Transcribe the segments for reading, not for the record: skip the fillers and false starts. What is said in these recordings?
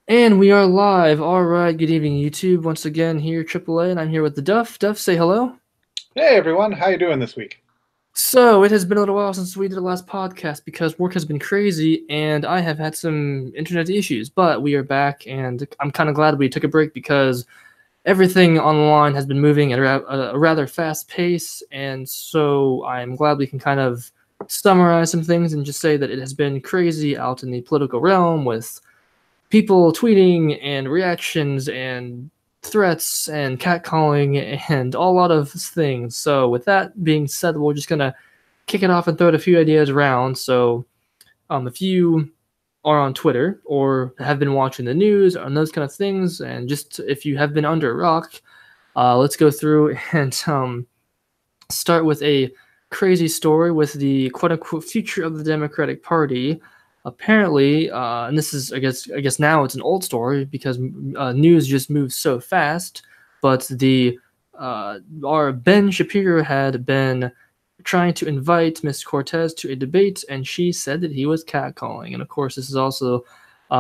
And we are live. All right. Good evening, YouTube. Once again, here AAA, and I'm here with the Duff. Duff, say hello. Hey everyone, how you doing this week? So it has been a little while since we did the last podcast because work has been crazy and I have had some internet issues. But we are back, and I'm kind of glad we took a break because everything online has been moving at a rather fast pace, and so I'm glad we can kind of summarize some things and just say that it has been crazy out in the political realm with people tweeting and reactions and threats and catcalling and a lot of things. So with that being said, we're just gonna kick it off and throw a few ideas around. So if you are on Twitter or have been watching the news and those kind of things, and just if you have been under a rock, let's go through and start with a crazy story with the quote unquote future of the Democratic Party. Apparently, and this is I guess now it's an old story because news just moves so fast. But the our Ben Shapiro had been trying to invite Miss Cortez to a debate, and she said that he was catcalling. And of course, this is also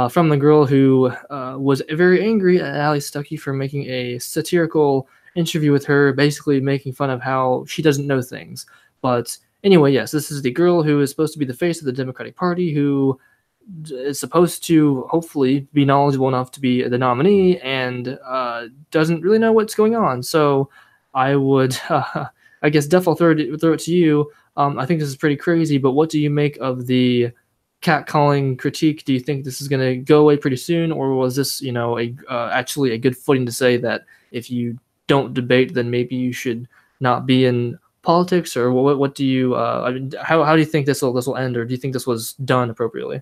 from the girl who was very angry at Ali Stuckey for making a satirical interview with her, basically making fun of how she doesn't know things. But anyway, yes, this is the girl who is supposed to be the face of the Democratic Party, who is supposed to hopefully be knowledgeable enough to be the nominee, and doesn't really know what's going on. So I would, I guess, definitely throw it to you. I think this is pretty crazy, but what do you make of the catcalling critique? Do you think this is going to go away pretty soon, or was this, actually a good footing to say that if you don't debate, then maybe you should not be in politics? Or what do you I mean, how do you think this will end, or do you think this was done appropriately?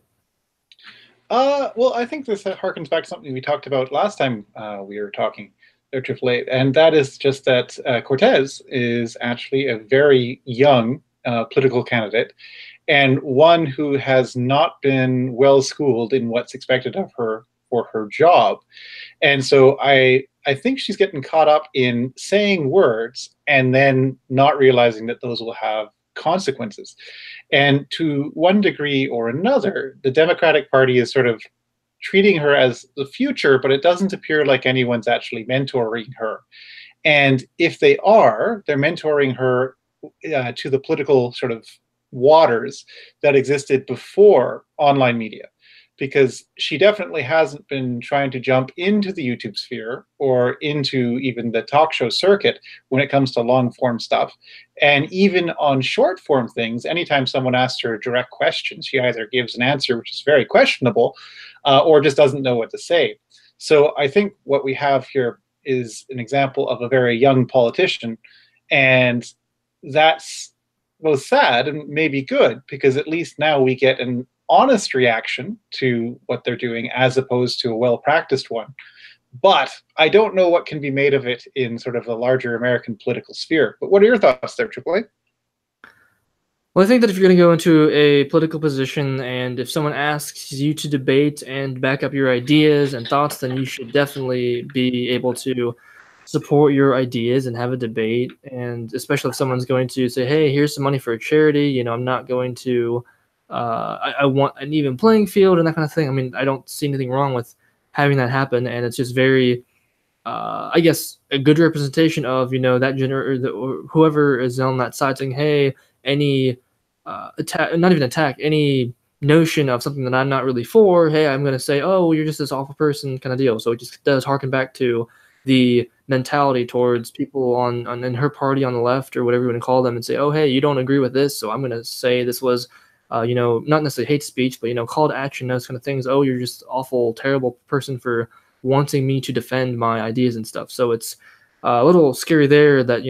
Well, I think this harkens back to something we talked about last time we were talking there, Triple Eight, and that is just that Cortez is actually a very young political candidate, and one who has not been well schooled in what's expected of her for her job. And so I think she's getting caught up in saying words and then not realizing that those will have consequences. And to one degree or another, the Democratic Party is sort of treating her as the future, but it doesn't appear like anyone's actually mentoring her. And if they are, they're mentoring her to the political sort of waters that existed before online media, because she definitely hasn't been trying to jump into the YouTube sphere or into even the talk show circuit when it comes to long form stuff. And even on short form things, anytime someone asks her a direct question, she either gives an answer which is very questionable or just doesn't know what to say. So I think what we have here is an example of a very young politician. And that's both sad and maybe good, because at least now we get an honest reaction to what they're doing as opposed to a well-practiced one. But I don't know what can be made of it in sort of the larger American political sphere. But what are your thoughts there, Triple A? Well, I think that if you're going to go into a political position and if someone asks you to debate and back up your ideas and thoughts, then you should definitely be able to support your ideas and have a debate. And especially if someone's going to say, hey, here's some money for a charity, I'm not going to, I want an even playing field and that kind of thing. I mean, I don't see anything wrong with having that happen. And it's just very, I guess, a good representation of, that or whoever is on that side saying, hey, any attack, not even attack, any notion of something that I'm not really for, hey, I'm going to say, oh, you're just this awful person kind of deal. So it just does harken back to the mentality towards people on in her party on the left or whatever you want to call them and say, oh, hey, you don't agree with this, so I'm going to say this was, not necessarily hate speech, but, call to action, those kind of things. Oh, you're just awful, terrible person for wanting me to defend my ideas and stuff. So it's a little scary there that,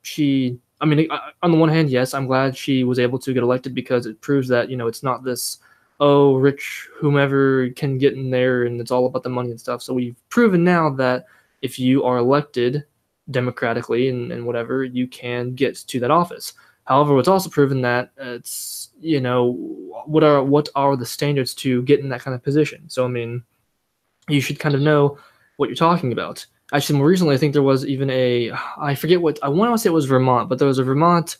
she, I mean, on the one hand, yes, I'm glad she was able to get elected because it proves that, it's not this, oh, rich whomever can get in there and it's all about the money and stuff. So we've proven now that if you are elected democratically and whatever, you can get to that office. However, it's also proven that it's, what are the standards to get in that kind of position. So, I mean, you should kind of know what you're talking about. Actually, more recently, I think there was even I forget what, I want to say it was Vermont, but there was a Vermont,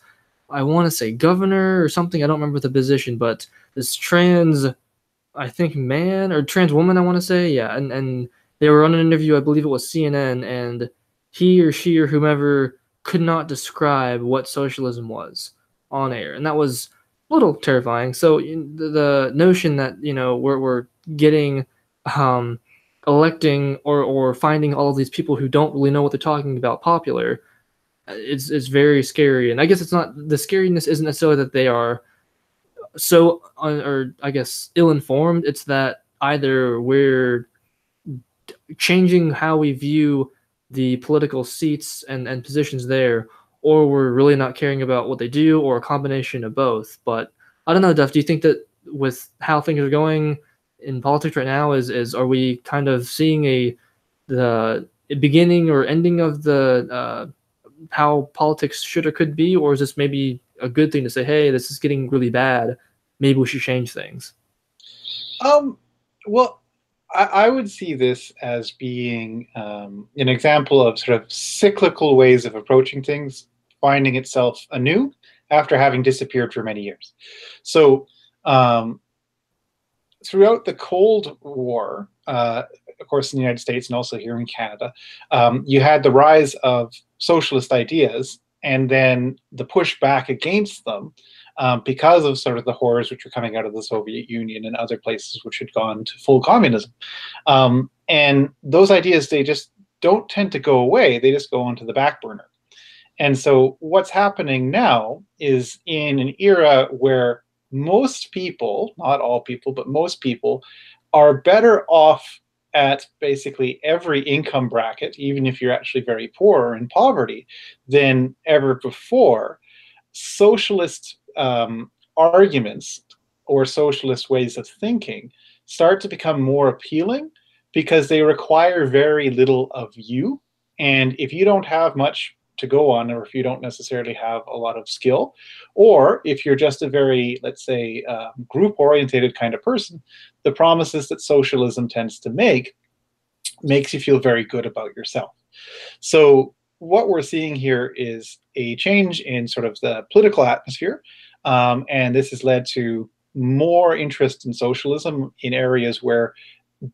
I want to say governor or something. I don't remember the position, but this trans I think man or trans woman, I want to say, yeah, and they were on an interview, I believe it was CNN, and he or she or whomever could not describe what socialism was on air, and that was a little terrifying. So the notion that we're getting um, electing or finding all of these people who don't really know what they're talking about popular, it's very scary. And I guess it's not the scariness isn't necessarily that they are so or I guess ill-informed. It's that either we're changing how we view the political seats and positions there, or we're really not caring about what they do, or a combination of both. But I don't know, Duff, do you think that with how things are going in politics right now, is are we kind of seeing the beginning or ending of the how politics should or could be, or is this maybe a good thing to say, hey, this is getting really bad, maybe we should change things? Well, I would see this as being an example of sort of cyclical ways of approaching things, finding itself anew after having disappeared for many years. So um, throughout the Cold War, of course, in the United States and also here in Canada, you had the rise of socialist ideas and then the push back against them because of sort of the horrors which were coming out of the Soviet Union and other places which had gone to full communism. And those ideas, they just don't tend to go away. They just go onto the back burner. And so what's happening now is in an era where most people, not all people, but most people, are better off at basically every income bracket, even if you're actually very poor or in poverty, than ever before. Socialist arguments or socialist ways of thinking start to become more appealing because they require very little of you. And if you don't have much to go on, or if you don't necessarily have a lot of skill, or if you're just a very, let's say, group-orientated kind of person, the promises that socialism tends to make makes you feel very good about yourself. So what we're seeing here is a change in sort of the political atmosphere, and this has led to more interest in socialism in areas where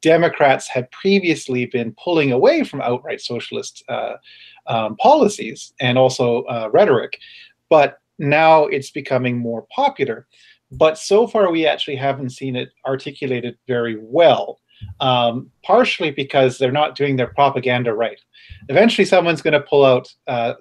Democrats had previously been pulling away from outright socialist policies and also rhetoric, but now it's becoming more popular. But so far, we actually haven't seen it articulated very well, partially because they're not doing their propaganda right. Eventually, someone's going to pull out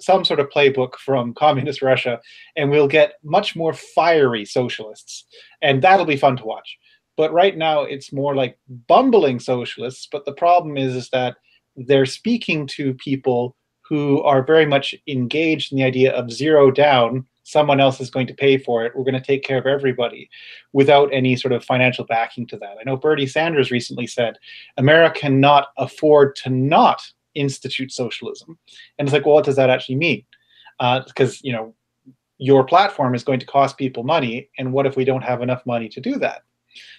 some sort of playbook from communist Russia, and we'll get much more fiery socialists, and that'll be fun to watch. But right now, it's more like bumbling socialists. But the problem is that they're speaking to people who are very much engaged in the idea of zero down. Someone else is going to pay for it. We're going to take care of everybody without any sort of financial backing to that. I know Bernie Sanders recently said, America cannot afford to not institute socialism. And it's like, well, what does that actually mean? Because, your platform is going to cost people money. And what if we don't have enough money to do that?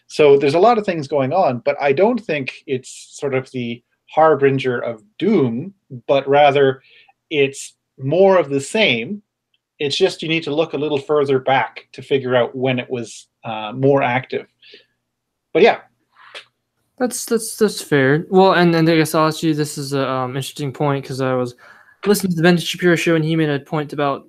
So there's a lot of things going on, but I don't think it's sort of the harbinger of doom, but rather it's more of the same. It's just you need to look a little further back to figure out when it was more active. But yeah. That's fair. Well, and I guess I'll ask you, this is a interesting point, because I was listening to the Ben Shapiro show, and he made a point about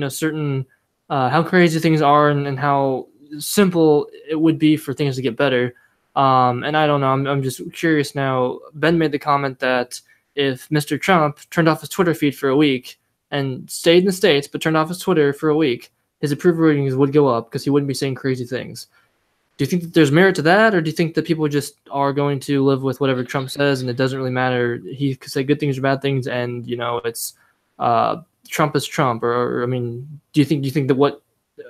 certain how crazy things are, and how simple it would be for things to get better. And I don't know, I'm just curious now. Ben made the comment that if Mr. Trump turned off his Twitter feed for a week and stayed in the States but turned off his Twitter for a week, his approval ratings would go up because he wouldn't be saying crazy things. Do you think that there's merit to that, or do you think that people just are going to live with whatever Trump says and it doesn't really matter? He could say good things or bad things, and it's Trump is Trump. Or I mean, do you think that what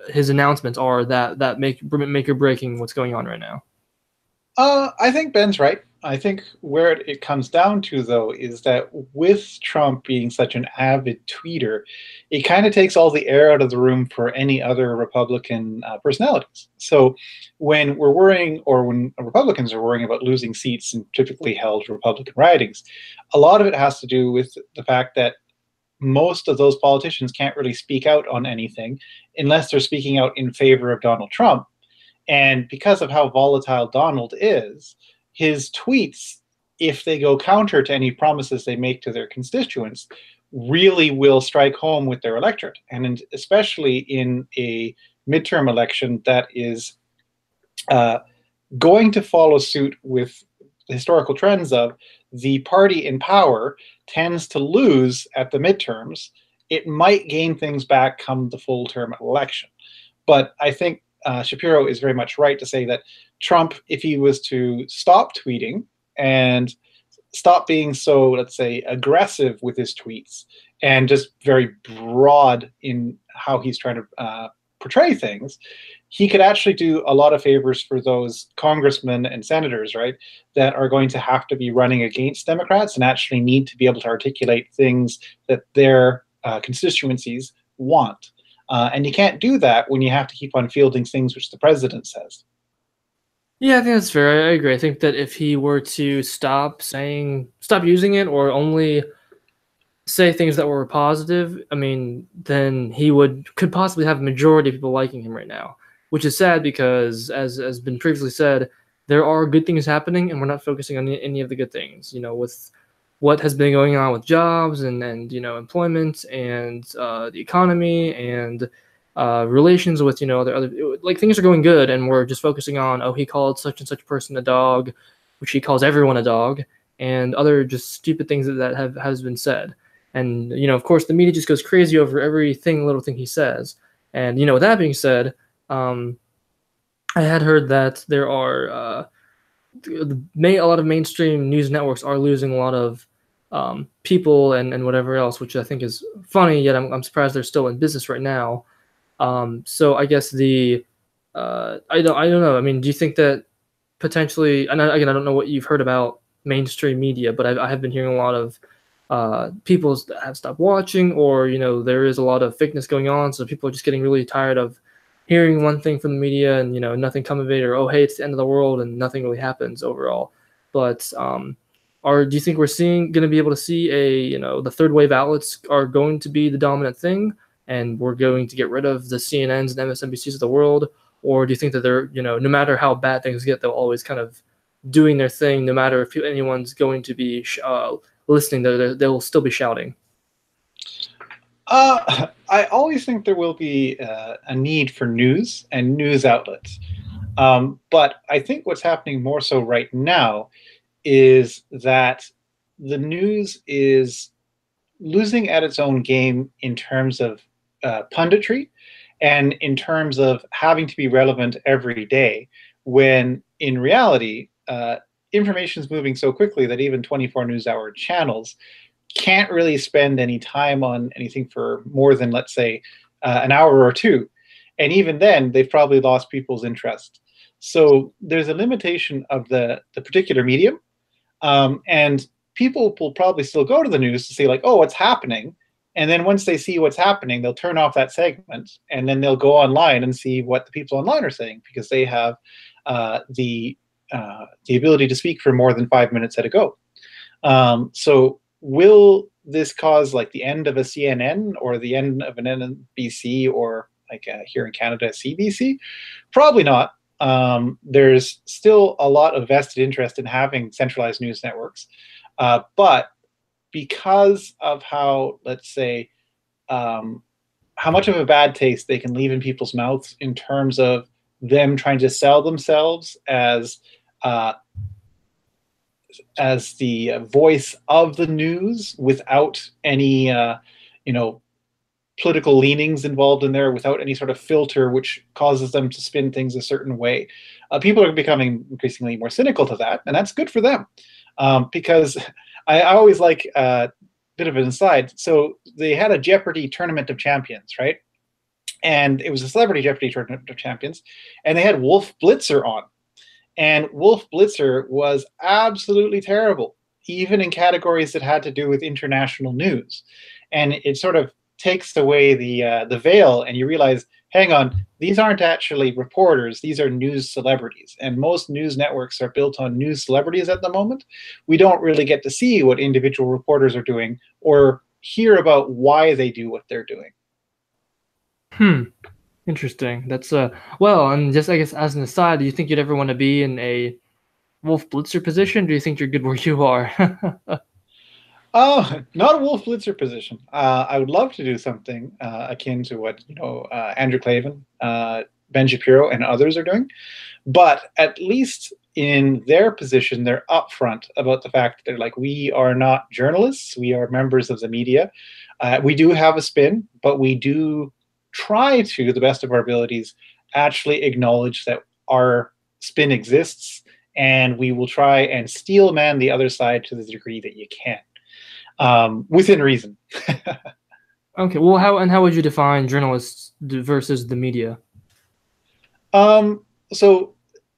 his announcements are that make or breaking what's going on right now? I think Ben's right. I think where it comes down to, though, is that with Trump being such an avid tweeter, it kind of takes all the air out of the room for any other Republican personalities. So when we're worrying, or when Republicans are worrying about losing seats in typically held Republican ridings, a lot of it has to do with the fact that most of those politicians can't really speak out on anything unless they're speaking out in favor of Donald Trump. And because of how volatile Donald is, his tweets, if they go counter to any promises they make to their constituents, really will strike home with their electorate. And especially in a midterm election that is uh, going to follow suit with the historical trends of the party in power tends to lose at the midterms. It might gain things back come the full term election. But I think Shapiro is very much right to say that Trump, if he was to stop tweeting and stop being so, let's say, aggressive with his tweets and just very broad in how he's trying to portray things, he could actually do a lot of favors for those congressmen and senators, right, that are going to have to be running against Democrats and actually need to be able to articulate things that their constituencies want. And you can't do that when you have to keep on fielding things which the president says. Yeah, I think that's fair. I agree. I think that if he were to stop using it, or only say things that were positive, I mean, then he could possibly have a majority of people liking him right now, which is sad because, as has been previously said, there are good things happening, and we're not focusing on any of the good things. You know, with what has been going on with jobs and employment and the economy and relations with other like, things are going good, and we're just focusing on, oh, he called such and such person a dog, which he calls everyone a dog, and other just stupid things that has been said. And of course, the media just goes crazy over little thing he says. And with that being said, I had heard that there are a lot of mainstream news networks are losing a lot of people and whatever else, which I think is funny. Yet I'm surprised they're still in business right now. So I guess I don't know. I mean, do you think that potentially? And again, I don't know what you've heard about mainstream media, but I have been hearing a lot of people have stopped watching, or there is a lot of fakeness going on, so people are just getting really tired of hearing one thing from the media and nothing come of it, or, oh, hey, it's the end of the world, and nothing really happens overall. But do you think we're going to be able to see the third wave outlets are going to be the dominant thing, and we're going to get rid of the CNNs and MSNBCs of the world? Or do you think that they're, no matter how bad things get, they'll always kind of doing their thing, no matter if anyone's going to be listening, they'll still be shouting? I always think there will be a need for news and news outlets. But I think what's happening more so right now is that the news is losing at its own game in terms of punditry and in terms of having to be relevant every day, when in reality, information is moving so quickly that even 24 news hour channels can't really spend any time on anything for more than, let's say, an hour or two. And even then, they've probably lost people's interest. So there's a limitation of the particular medium. And people will probably still go to the news to see, like, oh, what's happening? And then once they see what's happening, they'll turn off that segment, and then they'll go online and see what the people online are saying, because they have the ability to speak for more than 5 minutes at a go. So will this cause, like, the end of a CNN or the end of an NBC, or, like, here in Canada, CBC? Probably not. There's still a lot of vested interest in having centralized news networks. But because of how, let's say, how much of a bad taste they can leave in people's mouths in terms of them trying to sell themselves as the voice of the news without any, political leanings involved in there, without any sort of filter which causes them to spin things a certain way. People are becoming increasingly more cynical to that, and that's good for them. Because I always like a bit of an aside. So they had a Jeopardy Tournament of Champions, right? And it was a Celebrity Jeopardy Tournament of Champions, and they had Wolf Blitzer on. And Wolf Blitzer was absolutely terrible, even in categories that had to do with international news. And it sort of takes away the veil, and you realize, hang on, these aren't actually reporters, these are news celebrities. And most news networks are built on news celebrities at the moment. We don't really get to see what individual reporters are doing or hear about why they do what they're doing. Interesting. That's well, and just I guess as an aside, do you think you'd ever want to be in a Wolf Blitzer position? Do you think you're good where you are? Oh, not a Wolf Blitzer position. I would love to do something akin to what Andrew Clavin, Ben Shapiro, and others are doing. But at least in their position, they're upfront about the fact that they're like, we are not journalists, we are members of the media. We do have a spin, but we do try to the best of our abilities actually acknowledge that our spin exists, and we will try and steel man the other side to the degree that you can, within reason. Okay. Well, how would you define journalists versus the media? So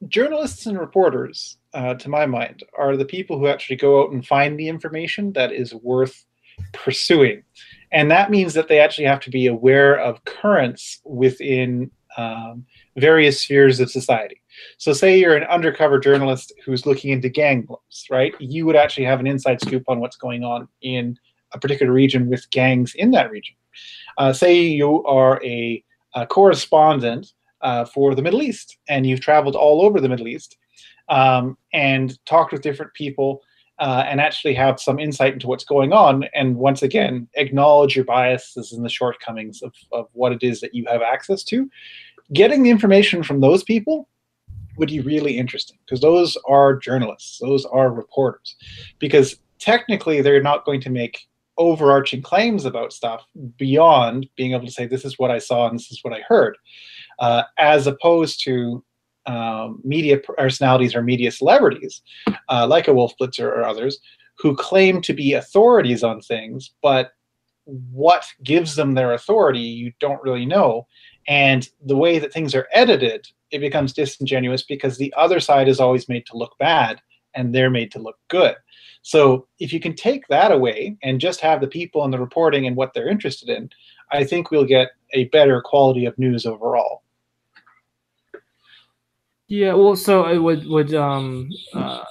journalists and reporters, to my mind, are the people who actually go out and find the information that is worth pursuing. And that means that they actually have to be aware of currents within various spheres of society. So say you're an undercover journalist who's looking into gang wars, right? You would actually have an inside scoop on what's going on in a particular region with gangs in that region. Say you are a correspondent for the Middle East, and you've traveled all over the Middle East and talked with different people and actually have some insight into what's going on. And once again, acknowledge your biases and the shortcomings of what it is that you have access to. Getting the information from those people would be really interesting, because those are journalists, those are reporters, because technically they're not going to make overarching claims about stuff beyond being able to say, this is what I saw and this is what I heard, as opposed to media personalities or media celebrities, like a Wolf Blitzer or others, who claim to be authorities on things, but what gives them their authority, you don't really know. And the way that things are edited, it becomes disingenuous because the other side is always made to look bad and they're made to look good. So if you can take that away and just have the people and the reporting and what they're interested in, I think we'll get a better quality of news overall. Yeah, well, so it would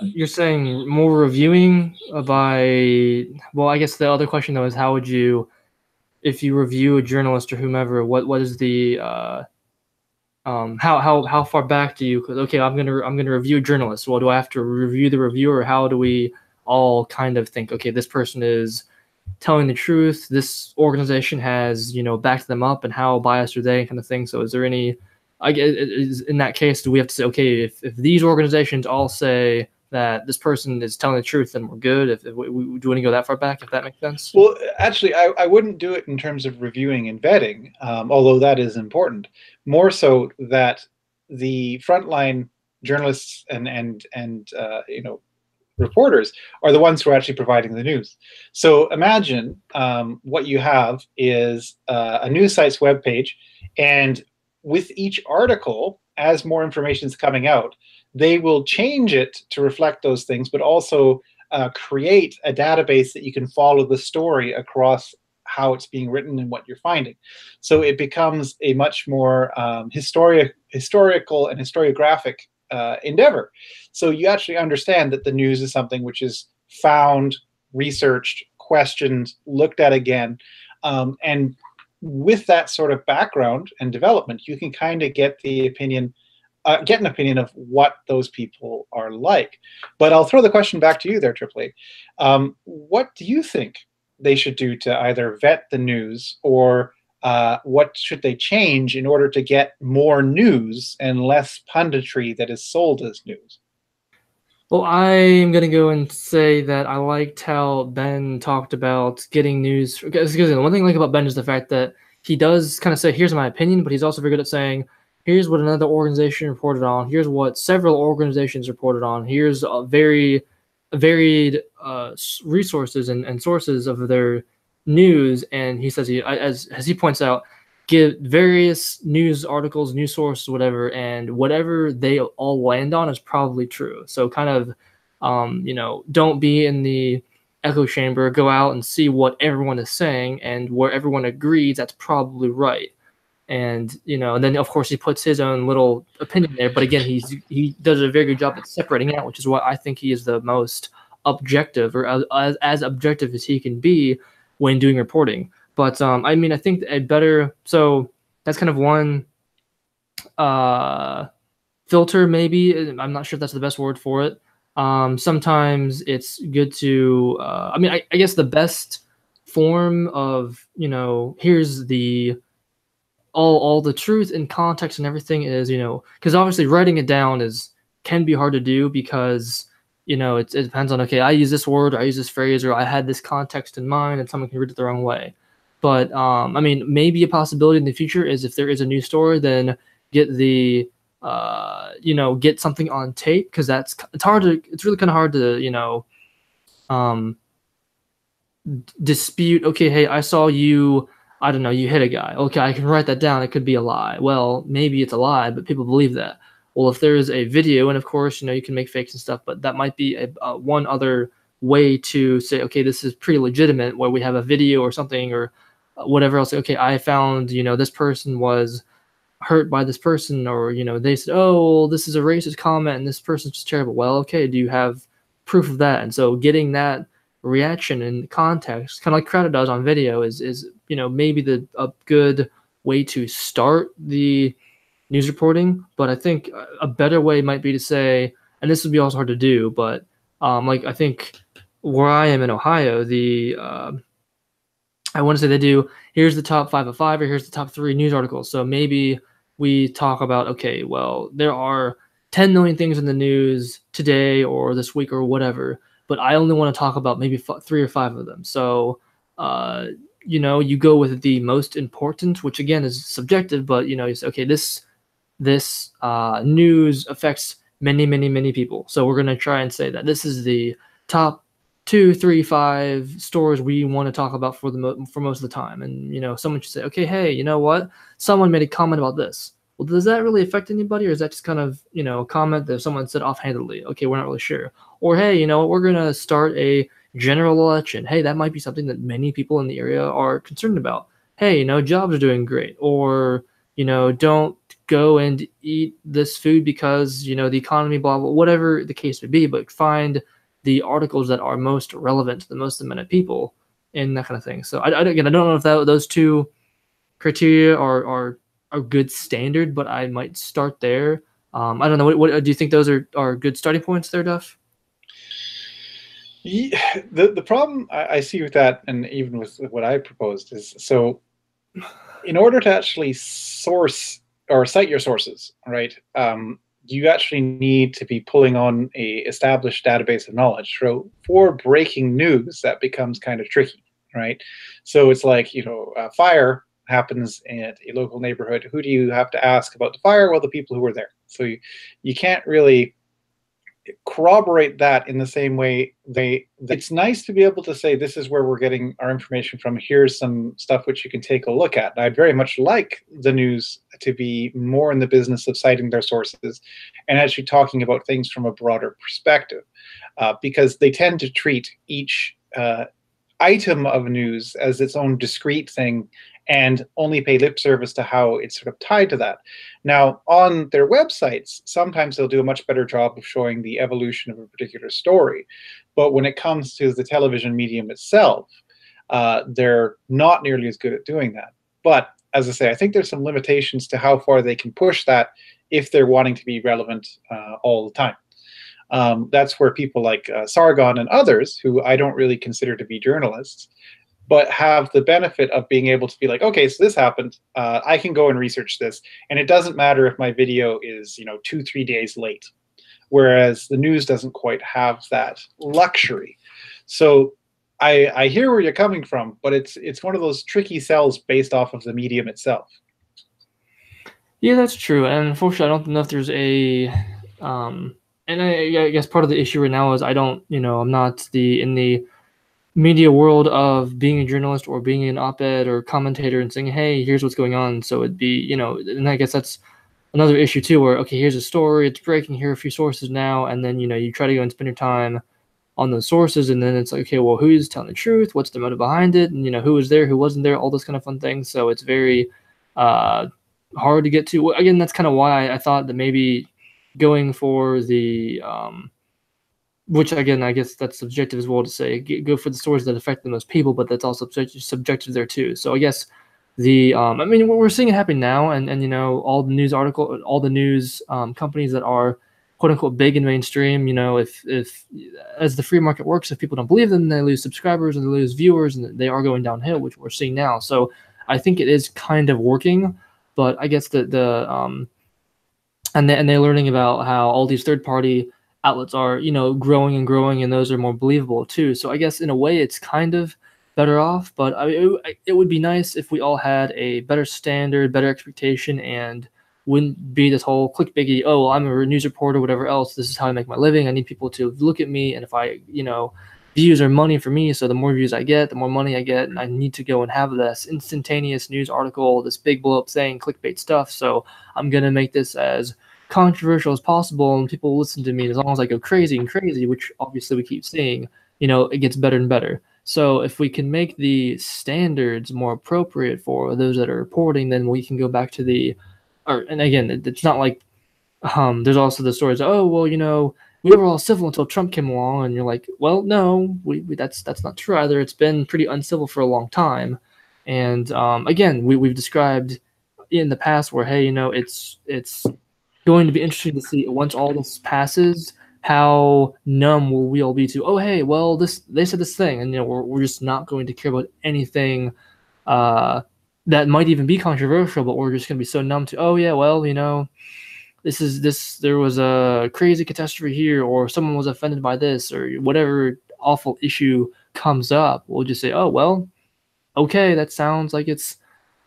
you're saying more reviewing by, well, I guess the other question though is how would you, if you review a journalist or whomever, what is the how far back do you, because okay, I'm gonna review a journalist. Well, do I have to review the reviewer, or how do we all kind of think, okay, this person is telling the truth, this organization has, backed them up, and how biased are they, kind of thing. So is there any, I guess, in that case, do we have to say, okay, if these organizations all say that this person is telling the truth, then we're good? If we do want to go that far back, if that makes sense? Well, actually, I wouldn't do it in terms of reviewing and vetting, although that is important. More so that the frontline journalists and reporters are the ones who are actually providing the news. So imagine what you have is a news site's webpage, and with each article, as more information is coming out, they will change it to reflect those things, but also create a database that you can follow the story across how it's being written and what you're finding. So it becomes a much more historical and historiographic endeavor. So you actually understand that the news is something which is found, researched, questioned, looked at again, and with that sort of background and development, you can kind of get an opinion of what those people are like. But I'll throw the question back to you there, Triple A. What do you think they should do to either vet the news, or what should they change in order to get more news and less punditry that is sold as news? Well, I'm gonna go and say that I liked how Ben talked about getting news. Because the one thing I like about Ben is the fact that he does kind of say, "Here's my opinion," but he's also very good at saying, "Here's what another organization reported on. Here's what several organizations reported on. Here's a very varied resources and sources of their news." And he says, as he points out, give various news articles, news sources, whatever, and whatever they all land on is probably true. So kind of, don't be in the echo chamber. Go out and see what everyone is saying, and where everyone agrees, that's probably right. And and then of course he puts his own little opinion there. But again, he does a very good job at separating out, which is why I think he is the most objective, or as objective as he can be when doing reporting. But I mean, I think a better, so that's kind of one filter, maybe. I'm not sure if that's the best word for it. Sometimes it's good to, I mean, I guess the best form of, here's the all the truth and context and everything is, because obviously writing it down can be hard to do because, it depends on, okay, I use this word, or I use this phrase, or I had this context in mind, and someone can read it the wrong way. But I mean, maybe a possibility in the future is if there is a news story, then get the get something on tape, because it's really kind of hard to um, dispute. Okay, hey, I saw you. I don't know, you hit a guy. Okay, I can write that down. It could be a lie. Well, maybe it's a lie, but people believe that. Well, if there is a video, and of course, you can make fakes and stuff, but that might be a one other way to say, okay, this is pretty legitimate, where we have a video or something, or whatever else. Okay, I found, this person was hurt by this person, or they said, oh, well, this is a racist comment and this person's just terrible. Well, okay, do you have proof of that? And so getting that reaction and context, kind of like Crowder does on video, is maybe a good way to start the news reporting. But I think a better way might be to say, and this would be also hard to do, but like I think where I am in Ohio, I want to say they do, here's the top 5 of 5, or here's the top 3 news articles. So maybe we talk about, okay, well, there are 10 million things in the news today or this week or whatever, but I only want to talk about maybe 3 or 5 of them. So, you go with the most important, which again is subjective, but you say, okay, this news affects many, many, many people. So we're going to try and say that this is the top 2, 3, 5 stories we want to talk about for most of the time. And someone should say, okay, hey, you know what? Someone made a comment about this. Well, does that really affect anybody, or is that just kind of a comment that someone said offhandedly? Okay, we're not really sure. Or hey, we're gonna start a general election. Hey, that might be something that many people in the area are concerned about. Hey, jobs are doing great. Or don't go and eat this food because the economy, blah blah, whatever the case would be. But find the articles that are most relevant to the most amount of people, and that kind of thing. So again, I don't know if those two criteria are good standard, but I might start there. I don't know. What do you think? Those are good starting points there, Duff? Yeah, the problem I see with that, and even with what I proposed, is so in order to actually source or cite your sources, right? You actually need to be pulling on a established database of knowledge. So for breaking news, that becomes kind of tricky, right? So it's like, a fire happens in a local neighborhood. Who do you have to ask about the fire? Well, the people who were there. So you can't really corroborate that in the same way it's nice to be able to say, this is where we're getting our information from, here's some stuff which you can take a look at. And I'd very much like the news to be more in the business of citing their sources and actually talking about things from a broader perspective, because they tend to treat each item of news as its own discrete thing and only pay lip service to how it's sort of tied to that. Now, on their websites, sometimes they'll do a much better job of showing the evolution of a particular story. But when it comes to the television medium itself, they're not nearly as good at doing that. But as I say, I think there's some limitations to how far they can push that if they're wanting to be relevant all the time. That's where people like Sargon and others, who I don't really consider to be journalists, but have the benefit of being able to be like, okay, so this happened. I can go and research this, and it doesn't matter if my video is 2-3 days late. Whereas the news doesn't quite have that luxury. So I hear where you're coming from, but it's one of those tricky sells based off of the medium itself. Yeah, that's true. And unfortunately, I don't know if there's and I guess part of the issue right now is I don't, I'm not in the media world of being a journalist or being an op-ed or commentator and saying, hey, here's what's going on. So it'd be, and I guess that's another issue too, where, okay, here's a story, it's breaking, here are a few sources now. And then, you try to go and spend your time on those sources. And then it's like, okay, well, who's telling the truth? What's the motive behind it? And, who was there, who wasn't there, all those kind of fun things. So it's very hard to get to. Again, that's kind of why I thought that maybe going for the, which again, I guess that's subjective as well to say, go for the stories that affect the most people, but that's also subjective there too. So I guess I mean, we're seeing it happen now, and you know, all the news companies that are quote unquote big and mainstream. You know, if as the free market works, if people don't believe them, they lose subscribers and they lose viewers, and they are going downhill, which we're seeing now. So I think it is kind of working, but I guess the and they're learning about how all these third party outlets are, you know, growing and growing, and those are more believable too. So I guess in a way it's kind of better off, but it would be nice if we all had a better standard, better expectation, and wouldn't be this whole clickbaity, oh well, I'm a news reporter, whatever else, this is how I make my living, I need people to look at me, and if I, you know, views are money for me, so the more views I get, the more money I get, and I need to go and have this instantaneous news article, this big blow up saying clickbait stuff, so I'm gonna make this as controversial as possible, and people will listen to me. As long as I go crazy and crazy, which obviously we keep seeing, you know, it gets better and better. So if we can make the standards more appropriate for those that are reporting, then we can go back to the, or and again, it's not like there's also the stories. Oh well, you know, we were all civil until Trump came along, and you're like, well, no, we that's not true either. It's been pretty uncivil for a long time, and again, we've described in the past where hey, you know, it's going to be interesting to see once all this passes how numb will we all be to, oh hey, well, this they said this thing, and you know, we're just not going to care about anything uh that might even be controversial, but we're just going to be so numb to, oh yeah, well, you know, this there was a crazy catastrophe here, or someone was offended by this, or whatever awful issue comes up, we'll just say, oh well, okay, that sounds like it's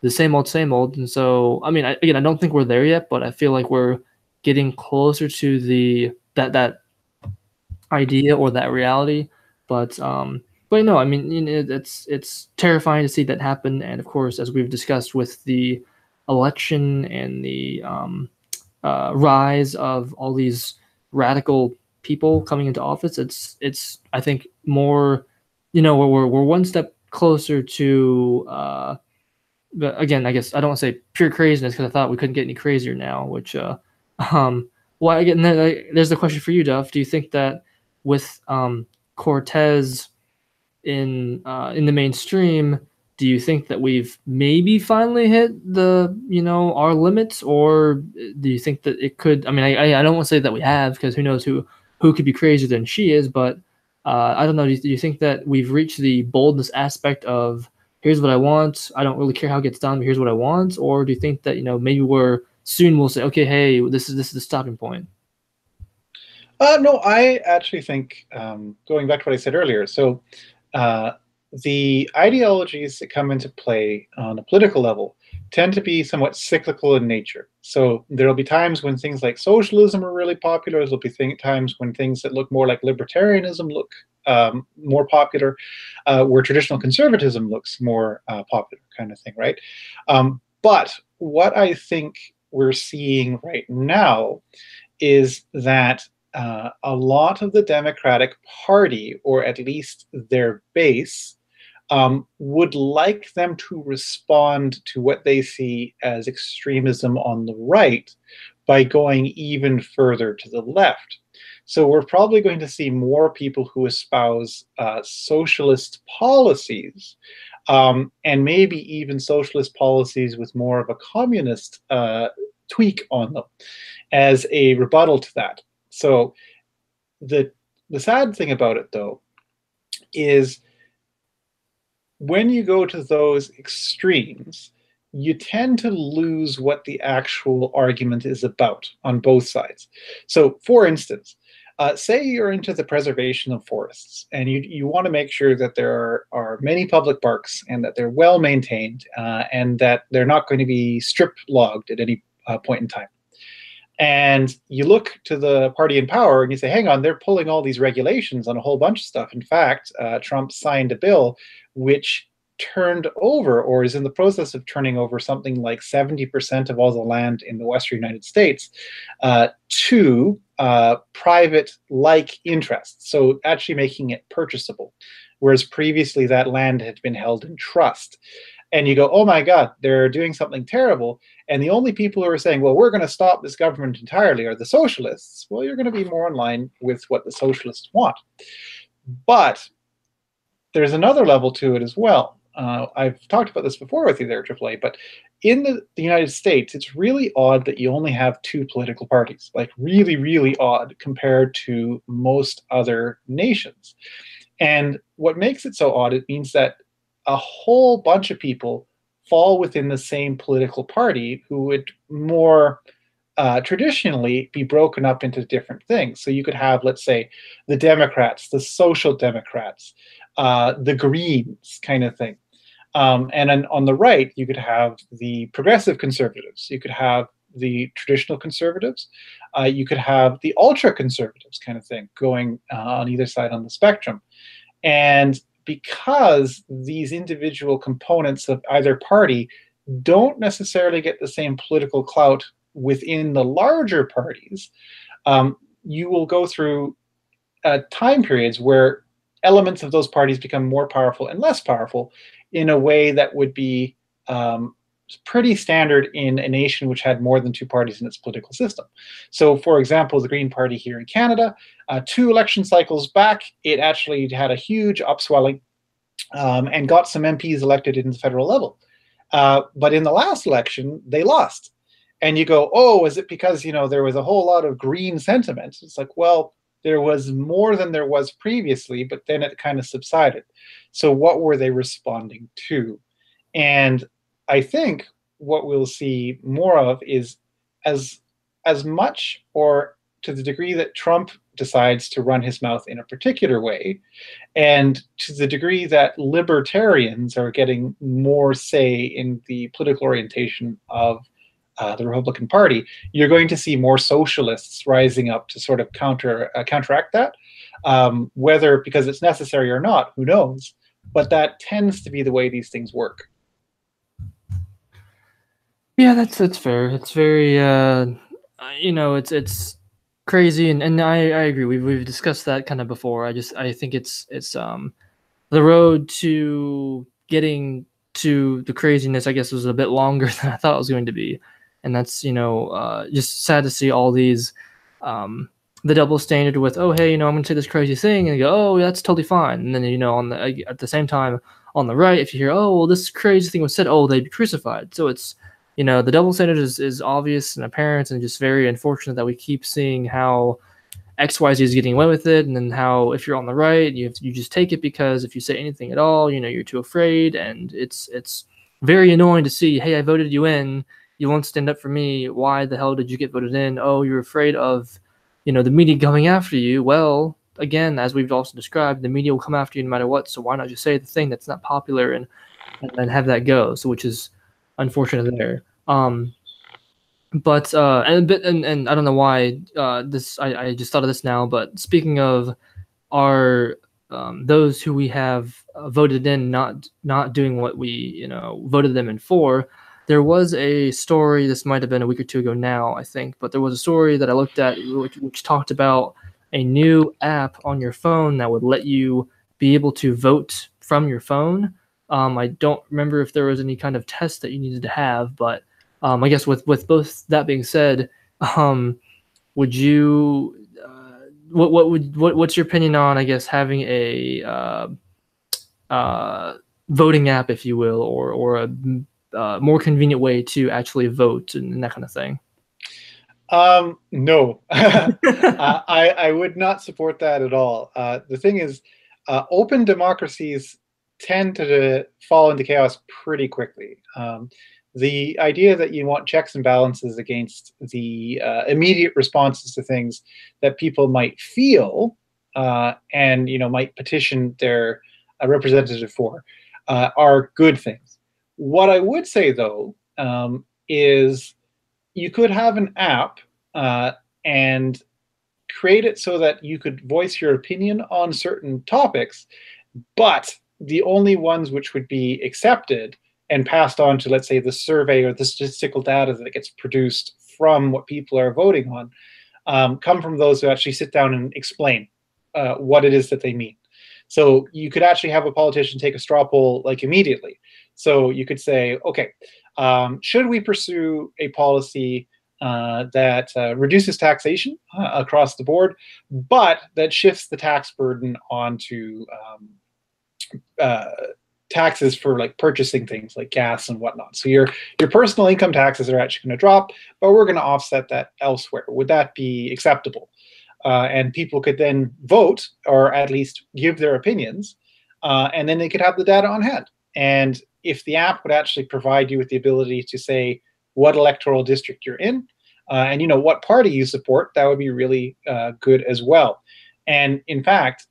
the same old. And so, I mean, again, I don't think we're there yet, but I feel like we're getting closer to the that idea or that reality. But no, I mean, you know, it's terrifying to see that happen. And of course, as we've discussed with the election and the rise of all these radical people coming into office, it's I think more, you know, we're one step closer to but again, I guess I don't want to say pure craziness because I thought we couldn't get any crazier now. Which, um, well, again, there's the question for you, Duff. Do you think that with Cortez in the mainstream, do you think that we've maybe finally hit the, you know, our limits, or do you think that it could? I mean, I don't want to say that we have because who knows who could be crazier than she is, but I don't know. Do you think that we've reached the boldness aspect of here's what I want. I don't really care how it gets done, but here's what I want, or do you think that, you know, maybe we're soon we'll say, okay, hey, this is the stopping point? No, I actually think, going back to what I said earlier, so uh, the ideologies that come into play on a political level tend to be somewhat cyclical in nature. So there'll be times when things like socialism are really popular. There'll be times when things that look more like libertarianism look more popular, where traditional conservatism looks more popular, kind of thing, right? But what I think we're seeing right now is that a lot of the Democratic Party, or at least their base, would like them to respond to what they see as extremism on the right by going even further to the left. So we're probably going to see more people who espouse socialist policies, and maybe even socialist policies with more of a communist tweak on them as a rebuttal to that. So the sad thing about it, though, is when you go to those extremes, you tend to lose what the actual argument is about on both sides. So, for instance, say you're into the preservation of forests, and you want to make sure that there are many public parks and that they're well maintained, and that they're not going to be strip logged at any point in time. And you look to the party in power and you say, hang on, they're pulling all these regulations on a whole bunch of stuff. In fact, Trump signed a bill which turned over, or is in the process of turning over, something like 70% of all the land in the Western United States to private-like interests. So actually making it purchasable, whereas previously that land had been held in trust. And you go, oh my God, they're doing something terrible. And the only people who are saying, well, we're going to stop this government entirely are the socialists. Well, you're going to be more in line with what the socialists want. But there's another level to it as well. I've talked about this before with you there, AAA, but in the United States, it's really odd that you only have two political parties, like really, really odd compared to most other nations. And what makes it so odd, it means that a whole bunch of people fall within the same political party who would more traditionally be broken up into different things. So you could have, let's say, the Democrats, the Social Democrats, the Greens kind of thing. And then on the right, you could have the progressive conservatives. You could have the traditional conservatives. You could have the ultra conservatives kind of thing going on either side on the spectrum. And because these individual components of either party don't necessarily get the same political clout within the larger parties, you will go through time periods where elements of those parties become more powerful and less powerful in a way that would be pretty standard in a nation which had more than two parties in its political system. So, for example, the Green Party here in Canada, 2 election cycles back, it actually had a huge upswelling and got some MPs elected in the federal level. But in the last election, they lost. And you go, oh, is it because, there was a whole lot of green sentiment? It's like, well, there was more than there was previously, but then it kind of subsided. So what were they responding to? And I think what we'll see more of is as much or to the degree that Trump decides to run his mouth in a particular way, and to the degree that libertarians are getting more say in the political orientation of the Republican Party, you're going to see more socialists rising up to sort of counteract that. Whether because it's necessary or not, who knows? But that tends to be the way these things work. Yeah, that's fair. It's very it's crazy, and I agree. We've discussed that kind of before. I think it's the road to getting to the craziness, I guess, was a bit longer than I thought it was going to be. And that's, just sad to see all these, the double standard with, oh, hey, I'm going to say this crazy thing, and you go, oh, that's totally fine. And then, at the same time, on the right, if you hear, oh, well, this crazy thing was said, oh, they'd be crucified. So it's, the double standard is obvious and apparent, and just very unfortunate that we keep seeing how XYZ is getting away with it, and then how if you're on the right, you just take it because if you say anything at all, you're too afraid, and it's very annoying to see, hey, I voted you in, you won't stand up for me, why the hell did you get voted in? Oh, you're afraid of, the media coming after you. Well, again, as we've also described, the media will come after you no matter what, so why not just say the thing that's not popular and have that go, so which is unfortunate there. But and I don't know why this I just thought of this now. But speaking of our those who we have voted in not doing what we voted them in for, there was a story. This might have been a week or two ago now, I think. But there was a story that I looked at which talked about a new app on your phone that would let you be able to vote from your phone. I don't remember if there was any kind of test that you needed to have, but I guess with both that being said, would you what's your opinion on, I guess, having a voting app, if you will, or a more convenient way to actually vote and that kind of thing? No, I would not support that at all. The thing is, open democracies tend to fall into chaos pretty quickly. The idea that you want checks and balances against the immediate responses to things that people might feel and might petition their representative for are good things. What I would say, though, is you could have an app and create it so that you could voice your opinion on certain topics, but the only ones which would be accepted and passed on to, let's say, the survey or the statistical data that gets produced from what people are voting on, come from those who actually sit down and explain what it is that they mean. So you could actually have a politician take a straw poll like immediately. So you could say, okay, should we pursue a policy that reduces taxation across the board, but that shifts the tax burden onto taxes for like purchasing things like gas and whatnot. So your personal income taxes are actually going to drop, but we're going to offset that elsewhere. Would that be acceptable? And people could then vote, or at least give their opinions, and then they could have the data on hand. And if the app would actually provide you with the ability to say what electoral district you're in, and what party you support, that would be really good as well. And in fact,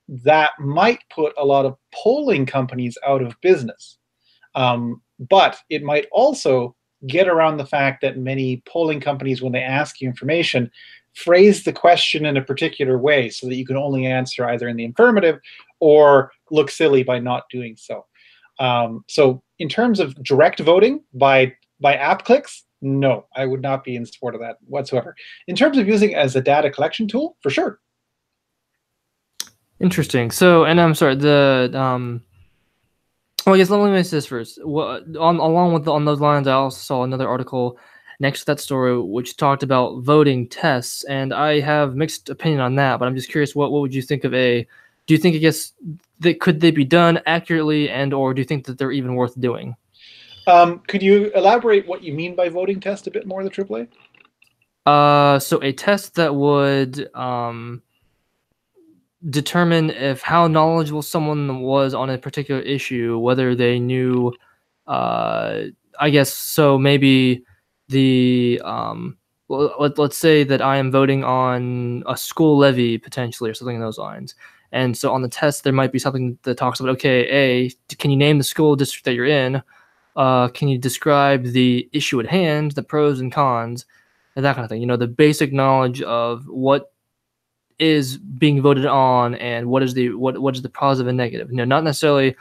that might put a lot of polling companies out of business. But it might also get around the fact that many polling companies, when they ask you information, phrase the question in a particular way so that you can only answer either in the affirmative or look silly by not doing so. So in terms of direct voting by app clicks, no, I would not be in support of that whatsoever. In terms of using it as a data collection tool, for sure. Interesting. So, and I'm sorry, well, I guess let me say this first. Along with on those lines, I also saw another article next to that story which talked about voting tests, and I have mixed opinion on that. But I'm just curious, what would you think of a? Do you think, I guess, could they be done accurately, and or do you think that they're even worth doing? Could you elaborate what you mean by voting test a bit more, the AAA? So a test that would determine if how knowledgeable someone was on a particular issue, whether they knew, I guess, so maybe well, let's say that I am voting on a school levy potentially or something in those lines. And so on the test, there might be something that talks about, okay, can you name the school district that you're in? Can you describe the issue at hand, the pros and cons, and that kind of thing? The basic knowledge of what is being voted on and what is the positive and negative. Not necessarily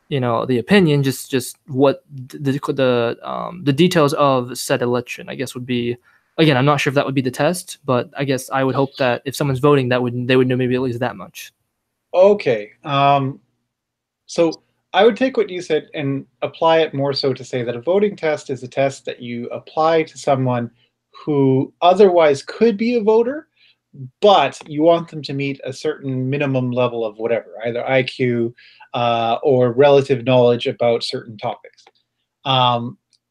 the opinion, just what the details of said election, I guess, would be. Again, I'm not sure if that would be the test, but I guess I would hope that if someone's voting, they would know maybe at least that much. Okay. So I would take what you said and apply it more so to say that a voting test is a test that you apply to someone who otherwise could be a voter, but you want them to meet a certain minimum level of whatever, either IQ or relative knowledge about certain topics.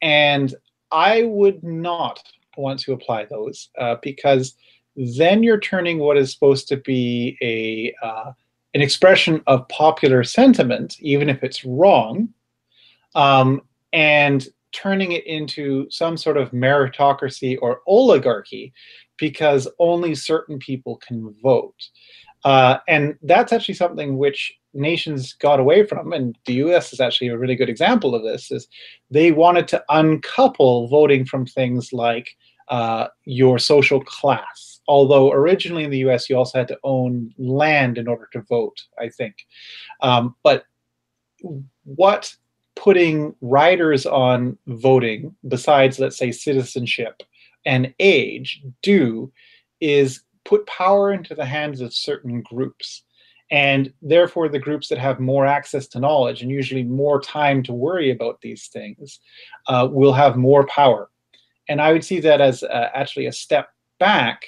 And I would not want to apply those because then you're turning what is supposed to be an expression of popular sentiment, even if it's wrong, and turning it into some sort of meritocracy or oligarchy because only certain people can vote. And that's actually something which nations got away from, and the US is actually a really good example of this, is they wanted to uncouple voting from things like your social class. Although originally in the US, you also had to own land in order to vote, I think. But what putting riders on voting, besides, let's say, citizenship and age, do is put power into the hands of certain groups. And therefore, the groups that have more access to knowledge and usually more time to worry about these things will have more power. And I would see that as actually a step back,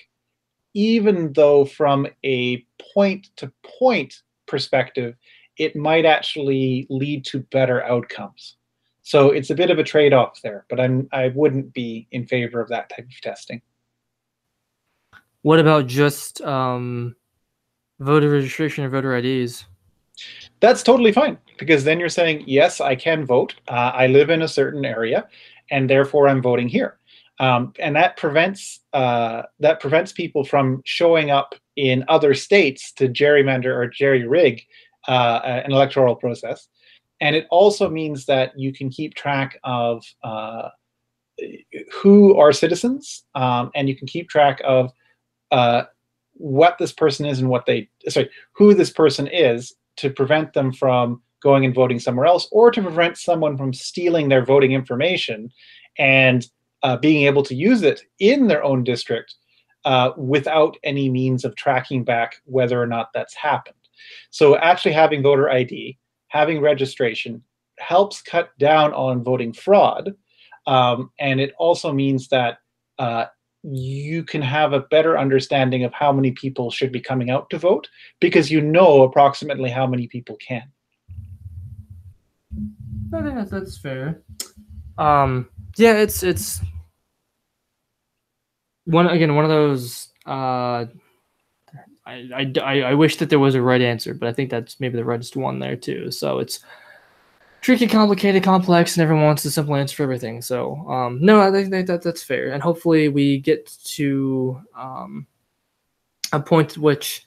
even though from a point-to-point perspective, it might actually lead to better outcomes. So it's a bit of a trade-off there, but I wouldn't be in favor of that type of testing. What about just voter registration or voter IDs? That's totally fine, because then you're saying, yes, I can vote. I live in a certain area, and therefore I'm voting here. And that prevents people from showing up in other states to gerrymander or jerry-rig an electoral process. And it also means that you can keep track of who are citizens, and you can keep track of what this person is and who this person is, to prevent them from going and voting somewhere else, or to prevent someone from stealing their voting information and being able to use it in their own district without any means of tracking back whether or not that's happened. So actually having voter ID, having registration, helps cut down on voting fraud. And it also means that you can have a better understanding of how many people should be coming out to vote, because you know approximately how many people can. I think that's fair. Yeah, it's one of those. I wish that there was a right answer, but I think that's maybe the rightest one there too. So it's tricky, complicated, complex, and everyone wants a simple answer for everything. So no, I think that's fair, and hopefully we get to a point which,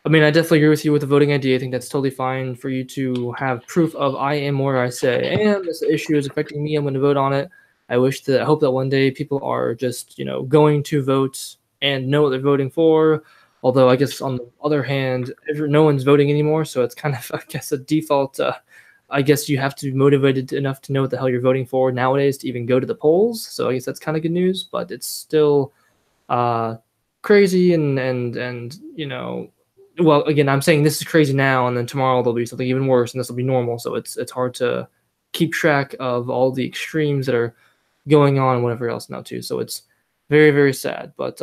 I mean, I definitely agree with you with the voting idea. I think that's totally fine for you to have proof of I am where I say I am. This issue is affecting me. I'm going to vote on it. I hope that one day people are just, going to vote and know what they're voting for. Although I guess on the other hand, no one's voting anymore, so it's kind of, I guess, a default. I guess you have to be motivated enough to know what the hell you're voting for nowadays to even go to the polls. So I guess that's kind of good news, but it's still uh, crazy and well, again, I'm saying this is crazy now, and then tomorrow there'll be something even worse, and this will be normal. So it's hard to keep track of all the extremes that are going on and whatever else now too. So it's very, very sad. But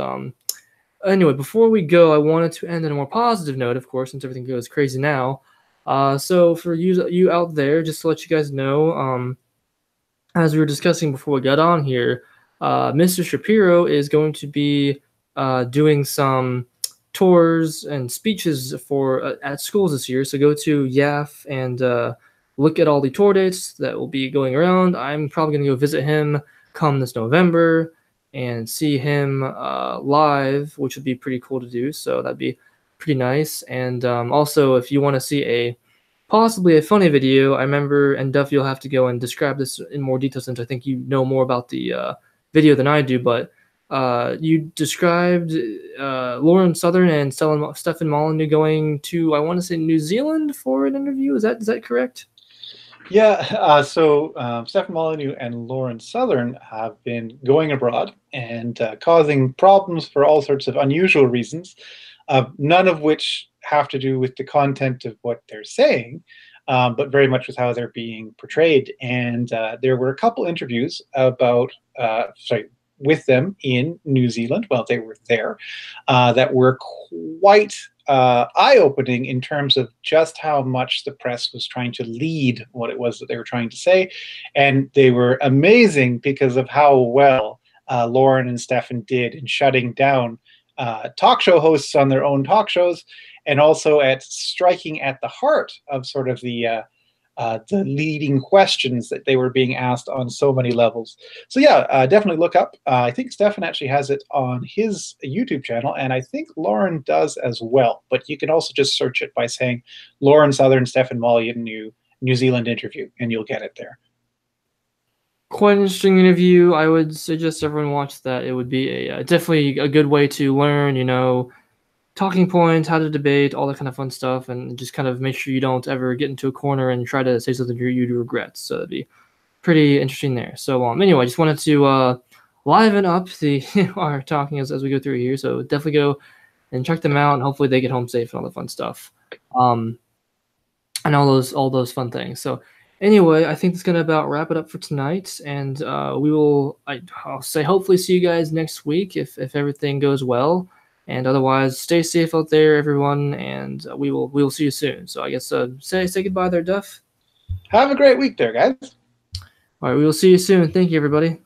anyway, before we go, I wanted to end on a more positive note, of course, since everything goes crazy now. So for you out there, just to let you guys know, as we were discussing before we got on here, Mr. Shapiro is going to be doing some tours and speeches for at schools this year. So go to YAF and look at all the tour dates that will be going around. I'm probably going to go visit him come this November and see him live, which would be pretty cool to do. So that'd be pretty nice. And also, if you want to see possibly a funny video, I remember, and Duff, you'll have to go and describe this in more detail since I think you know more about the video than I do, but you described Lauren Southern and Stefan Molyneux going to, I want to say, New Zealand for an interview. Is that correct? Yeah, so Stefan Molyneux and Lauren Southern have been going abroad and causing problems for all sorts of unusual reasons, none of which have to do with the content of what they're saying, but very much with how they're being portrayed. And there were a couple interviews with them in New Zealand while they were there that were quite eye-opening in terms of just how much the press was trying to lead what it was that they were trying to say. And they were amazing because of how well Lauren and Stefan did in shutting down talk show hosts on their own talk shows, and also at striking at the heart of sort of the leading questions that they were being asked on so many levels. So yeah, definitely look up. I think Stefan actually has it on his YouTube channel, and I think Lauren does as well. But you can also just search it by saying Lauren Southern, Stefan Molyneux, New Zealand interview, and you'll get it there. Quite an interesting interview. I would suggest everyone watch that. It would be definitely a good way to learn, talking points, how to debate, all that kind of fun stuff, and just kind of make sure you don't ever get into a corner and try to say something you'd regret. So that'd be pretty interesting there. So anyway, I just wanted to liven up our talking as we go through here. So definitely go and check them out, and hopefully they get home safe and all the fun stuff, and all those fun things. So anyway, I think that's gonna about wrap it up for tonight, and I'll say hopefully see you guys next week if everything goes well. And otherwise, stay safe out there, everyone, and we will see you soon. So I guess say goodbye there, Duff. Have a great week there, guys. All right, we will see you soon. Thank you, everybody.